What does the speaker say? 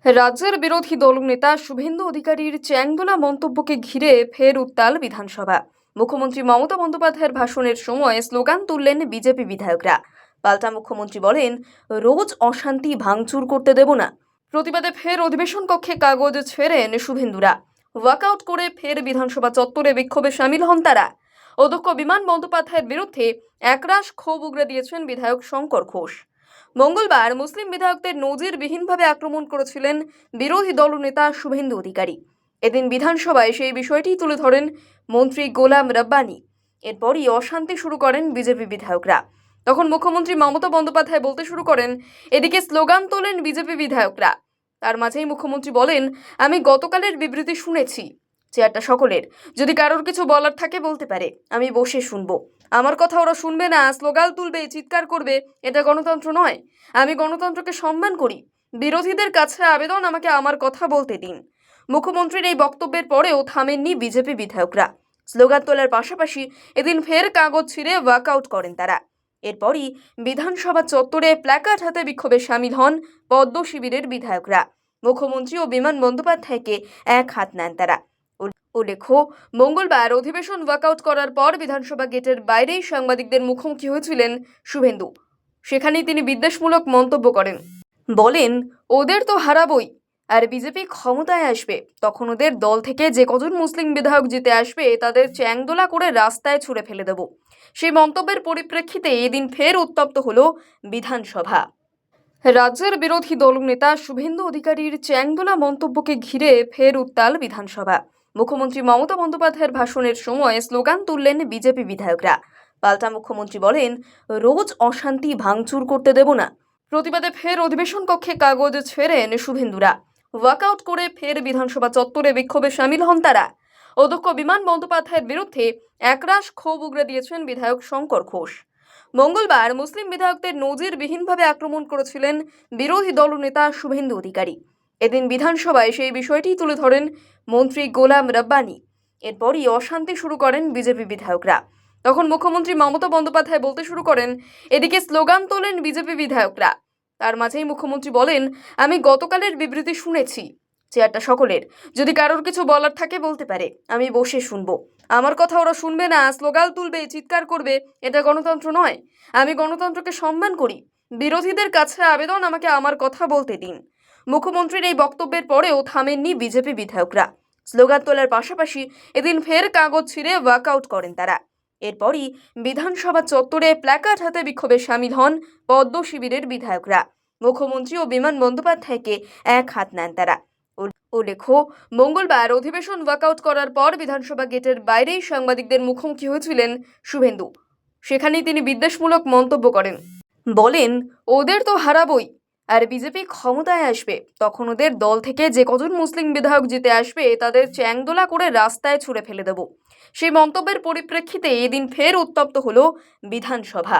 রাজ্যের বিরোধী দলনেতা শুভেন্দু অধিকারীর চ্যাংদোলা মন্তব্যকে ঘিরে ফের উত্তাল বিধানসভা। মুখ্যমন্ত্রী মমতা বন্দ্যোপাধ্যায়ের ভাষণের সময় স্লোগান তুললেন বিজেপি বিধায়করা। পাল্টা মুখ্যমন্ত্রী বলেন, রোজ অশান্তি ভাঙচুর করতে দেব না। প্রতিবাদে ফের অধিবেশন কক্ষে কাগজ ছেড়েন শুভেন্দুরা। ওয়াকআউট করে ফের বিধানসভা চত্বরে বিক্ষোভে সামিল হন তারা। অধ্যক্ষ বিমান বন্দ্যোপাধ্যায়ের বিরুদ্ধে একরাশ ক্ষোভ উগরে দিয়েছেন বিধায়ক শঙ্কর ঘোষ। মঙ্গলবার মুসলিম বিধায়কদের নজিরবিহীনভাবে আক্রমণ করেছিলেন বিরোধী দলনেতা শুভেন্দু অধিকারী। এদিন বিধানসভায় সেই বিষয়টি তুলে ধরেন মন্ত্রী গোলাম রব্বানী। এরপরই অশান্তি শুরু করেন বিজেপি বিধায়করা। তখন মুখ্যমন্ত্রী মমতা বন্দ্যোপাধ্যায় বলতে শুরু করেন, এদিকে স্লোগান তোলেন বিজেপি বিধায়করা। তার মাঝেই মুখ্যমন্ত্রী বলেন, আমি গতকালের বিবৃতি শুনেছি, চেয়ারটা সকলের, যদি কারোর কিছু বলার থাকে বলতে পারে, আমি বসে শুনবো। আমার কথা ওরা শুনবে না, স্লোগান তুলবে, চিৎকার করবে, এটা গণতন্ত্র নয়। আমি গণতন্ত্রকে সম্মান করি। বিরোধীদের কাছে আবেদন, আমাকে আমার কথা বলতে দিন। মুখ্যমন্ত্রীর এই বক্তব্যের পরেও থামেননি বিজেপি বিধায়করা। স্লোগান তোলার পাশাপাশি এদিন ফের কাগজ ছিঁড়ে ওয়াকআউট করেন তারা। এরপরই বিধানসভা চত্বরে প্ল্যাকার্ড হাতে বিক্ষোভে সামিল হন পদ্ম শিবিরের বিধায়করা। মুখ্যমন্ত্রী ও বিমান বন্দ্যোপাধ্যায়কে এক হাত নেন তারা। উল্লেখ্য, মঙ্গলবার অধিবেশন ওয়াকআউট করার পর বিধানসভা গেটের বাইরেই সাংবাদিকদের মুখোমুখি হয়েছিলেন শুভেন্দু। সেখানেই তিনি বিদ্বেষমূলক মন্তব্য করেন। বলেন, ওদের তো হারাবই, আর বিজেপি ক্ষমতায় আসবে তখন ওদের দল থেকে যে কজন মুসলিম বিধায়ক জিতে আসবে তাদের চ্যাংদোলা করে রাস্তায় ছুঁড়ে ফেলে দেব। সেই মন্তব্যের পরিপ্রেক্ষিতে এদিন ফের উত্তপ্ত হল বিধানসভা। রাজ্যের বিরোধী দলনেতা শুভেন্দু অধিকারীর চ্যাংদোলা মন্তব্যকে ঘিরে ফের উত্তাল বিধানসভা। মুখ্যমন্ত্রী মমতা বন্দ্যোপাধ্যায়ের ভাষণের সময় স্লোগান তুললেন বিজেপি বিধায়করা। পাল্টা মুখ্যমন্ত্রী বলেন, রোজ অশান্তি ভাঙচুর করতে দেব না। প্রতিবাদে ফের অধিবেশন কক্ষে কাগজ ছেড়েন শুভেন্দুরা। ওয়াকআউট করে ফের বিধানসভা চত্বরে বিক্ষোভে সামিল হন তারা। অধ্যক্ষ বিমান বন্দ্যোপাধ্যায়ের বিরুদ্ধে একরাশ ক্ষোভ উগরে দিয়েছেন বিধায়ক শঙ্কর ঘোষ। মঙ্গলবার মুসলিম বিধায়কদের নজিরবিহীনভাবে আক্রমণ করেছিলেন বিরোধী দলনেতা শুভেন্দু অধিকারী। এদিন বিধানসভায় সেই বিষয়টি তুলে ধরেন মন্ত্রী গোলাম রব্বানী। এরপরই অশান্তি শুরু করেন বিজেপি বিধায়করা। তখন মুখ্যমন্ত্রী মমতা বন্দ্যোপাধ্যায় বলতে শুরু করেন, এদিকে স্লোগান তোলেন বিজেপি বিধায়করা। তার মাঝেই মুখ্যমন্ত্রী বলেন, আমি গতকালের বিবৃতি শুনেছি, চেয়ারটা সকলের, যদি কারোর কিছু বলার থাকে বলতে পারে, আমি বসে শুনবো। আমার কথা ওরা শুনবে না, স্লোগান তুলবে, চিৎকার করবে, এটা গণতন্ত্র নয়। আমি গণতন্ত্রকে সম্মান করি। বিরোধীদের কাছে আবেদন, আমাকে আমার কথা বলতে দিন। মুখ্যমন্ত্রীর এই বক্তব্যের পরেও থামেননি বিজেপি বিধায়করা। স্লোগান তোলার পাশাপাশি এদিন ফের কাগজ ছিঁড়ে ওয়াকআউট করেন তারা। এরপরই বিধানসভা চত্বরে প্ল্যাকার্ড হাতে বিক্ষোভে সামিল হন পদ্ম শিবিরের বিধায়করা। মুখ্যমন্ত্রী ও বিমান বন্দ্যোপাধ্যায়কে এক হাত নেন তারা। উল্লেখ্য, মঙ্গলবার অধিবেশন ওয়াকআউট করার পর বিধানসভা গেটের বাইরেই সাংবাদিকদের মুখোমুখি হয়েছিলেন শুভেন্দু। সেখানেই তিনি বিদ্বেষমূলক মন্তব্য করেন। বলেন, ওদের তো হারাবই, আর বিজেপি ক্ষমতায় আসবে তখন ওদের দল থেকে যে কজন মুসলিম বিধায়ক জিতে আসবে তাদের চ্যাংদোলা করে রাস্তায় ছুঁড়ে ফেলে দেব। সেই মন্তব্যের পরিপ্রেক্ষিতে এদিন ফের উত্তপ্ত হল বিধানসভা।